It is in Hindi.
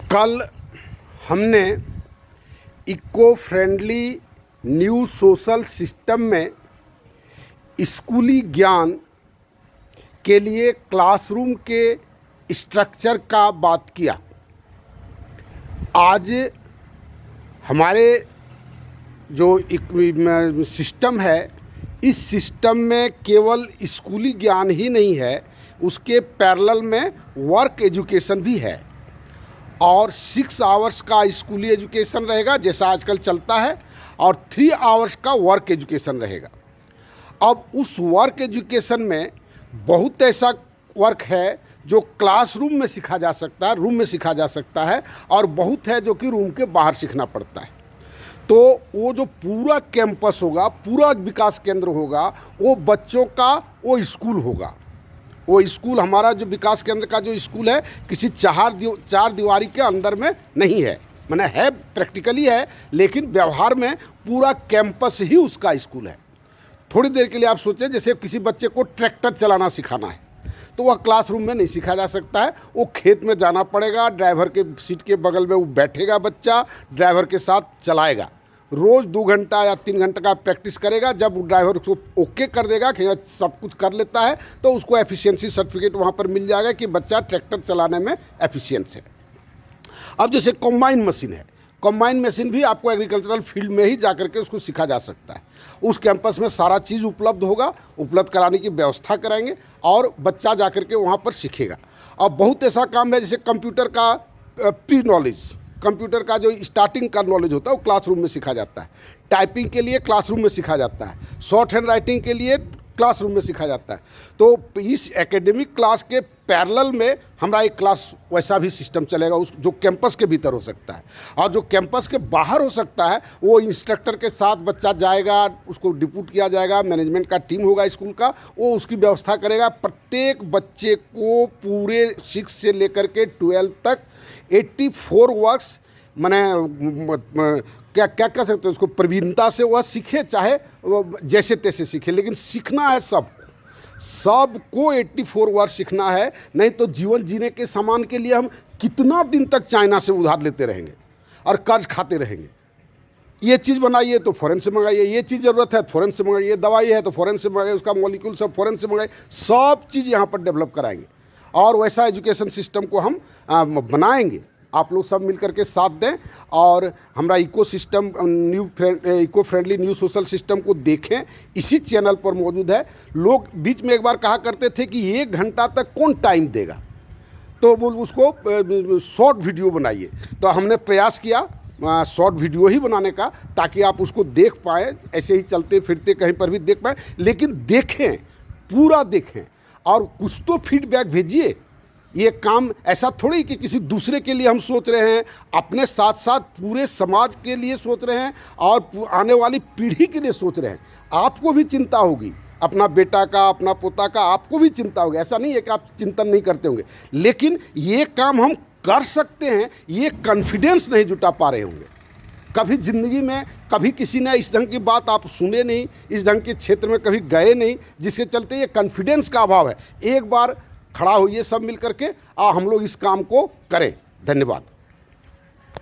कल हमने eco friendly new social system में स्कूली ज्ञान के लिए क्लासरूम के स्ट्रक्चर का बात किया। आज हमारे जो सिस्टम है, इस सिस्टम में केवल स्कूली ज्ञान ही नहीं है, उसके पैरेलल में वर्क एजुकेशन भी है। और 6 आवर्स का स्कूली एजुकेशन रहेगा जैसा आजकल चलता है, और 3 आवर्स का वर्क एजुकेशन रहेगा। अब उस वर्क एजुकेशन में बहुत ऐसा वर्क है जो क्लासरूम में सीखा जा सकता है, रूम में सीखा जा सकता है, और बहुत है जो कि रूम के बाहर सीखना पड़ता है। तो वो जो पूरा कैंपस होगा, पूरा विकास केंद्र होगा, वो बच्चों का वो स्कूल होगा। वो स्कूल हमारा जो विकास केंद्र का जो स्कूल है, किसी चार दीवारी के अंदर में नहीं है, माने है प्रैक्टिकली है, लेकिन व्यवहार में पूरा कैंपस ही उसका स्कूल है। थोड़ी देर के लिए आप सोचें, जैसे किसी बच्चे को ट्रैक्टर चलाना सिखाना है, तो वह क्लासरूम में नहीं सिखा जा सकता है, वो खेत में जाना पड़ेगा, ड्राइवर के सीट के बगल में वो बैठेगा, बच्चा ड्राइवर के साथ चलाएगा, रोज़ 2 घंटा या 3 घंटे का प्रैक्टिस करेगा। जब ड्राइवर उसको ओके कर देगा कि सब कुछ कर लेता है, तो उसको एफिशिएंसी सर्टिफिकेट वहाँ पर मिल जाएगा कि बच्चा ट्रैक्टर चलाने में एफिशिएंट है। अब जैसे कॉम्बाइन मशीन है, कॉम्बाइन मशीन भी आपको एग्रीकल्चरल फील्ड में ही जाकर के उसको सीखा जा सकता है। उस कैंपस में सारा चीज़ उपलब्ध होगा, उपलब्ध कराने की व्यवस्था कराएंगे और बच्चा जाकर के वहाँ पर सीखेगा। अब बहुत ऐसा काम है, जैसे कंप्यूटर का प्री नॉलेज, कंप्यूटर का जो स्टार्टिंग का नॉलेज होता है वो क्लासरूम में सीखा जाता है। टाइपिंग के लिए क्लासरूम में सीखा जाता है, शॉर्ट हैंड राइटिंग के लिए क्लासरूम में सीखा जाता है। तो इस एकेडमिक क्लास के पैरेलल में हमारा एक क्लास वैसा भी सिस्टम चलेगा, उस जो कैंपस के भीतर हो सकता है, और जो कैंपस के बाहर हो सकता है वो इंस्ट्रक्टर के साथ बच्चा जाएगा, उसको डिप्यूट किया जाएगा, मैनेजमेंट का टीम होगा स्कूल का, वो उसकी व्यवस्था करेगा। प्रत्येक बच्चे को पूरे 6 से लेकर के 12 तक 84 वर्क्स, माने क्या क्या कह सकते हैं उसको, प्रवीणता से वह सीखे, चाहे जैसे तैसे सीखे, लेकिन सीखना है सबको 84 वर्ष सीखना है। नहीं तो जीवन जीने के सामान के लिए हम कितना दिन तक चाइना से उधार लेते रहेंगे और कर्ज खाते रहेंगे। ये चीज़ बनाइए तो फॉरेन से मंगाइए, ये चीज़ ज़रूरत है तो फॉरेन से मंगाइए, दवाई है तो फॉरेन से मंगाइए, उसका मॉलिक्यूल सब फॉरेन से मंगाइए, सब चीज़ यहाँ पर डेवलप कराएंगे। और वैसा एजुकेशन सिस्टम को हम बनाएंगे। आप लोग सब मिल करके साथ दें और हमारा eco friendly new social system को देखें। इसी चैनल पर मौजूद है। लोग बीच में एक बार कहा करते थे कि 1 घंटा तक कौन टाइम देगा, तो वो उसको शॉर्ट वीडियो बनाइए। तो हमने प्रयास किया शॉर्ट वीडियो ही बनाने का, ताकि आप उसको देख पाएँ, ऐसे ही चलते फिरते कहीं पर भी देख पाएँ, लेकिन देखें, पूरा देखें और कुछ तो फीडबैक भेजिए। ये काम ऐसा थोड़ी कि किसी दूसरे के लिए हम सोच रहे हैं, अपने साथ साथ पूरे समाज के लिए सोच रहे हैं और आने वाली पीढ़ी के लिए सोच रहे हैं। आपको भी चिंता होगी, अपना बेटा का, अपना पोता का, आपको भी चिंता होगी। ऐसा नहीं है कि आप चिंतन नहीं करते होंगे, लेकिन ये काम हम कर सकते हैं, ये कॉन्फिडेंस नहीं जुटा पा रहे होंगे। कभी ज़िंदगी में कभी किसी ने इस ढंग की बात आप सुने नहीं, इस ढंग के क्षेत्र में कभी गए नहीं, जिसके चलते ये कॉन्फिडेंस का अभाव है। एक बार खड़ा होइए सब मिल करके, हम लोग इस काम को करें। धन्यवाद।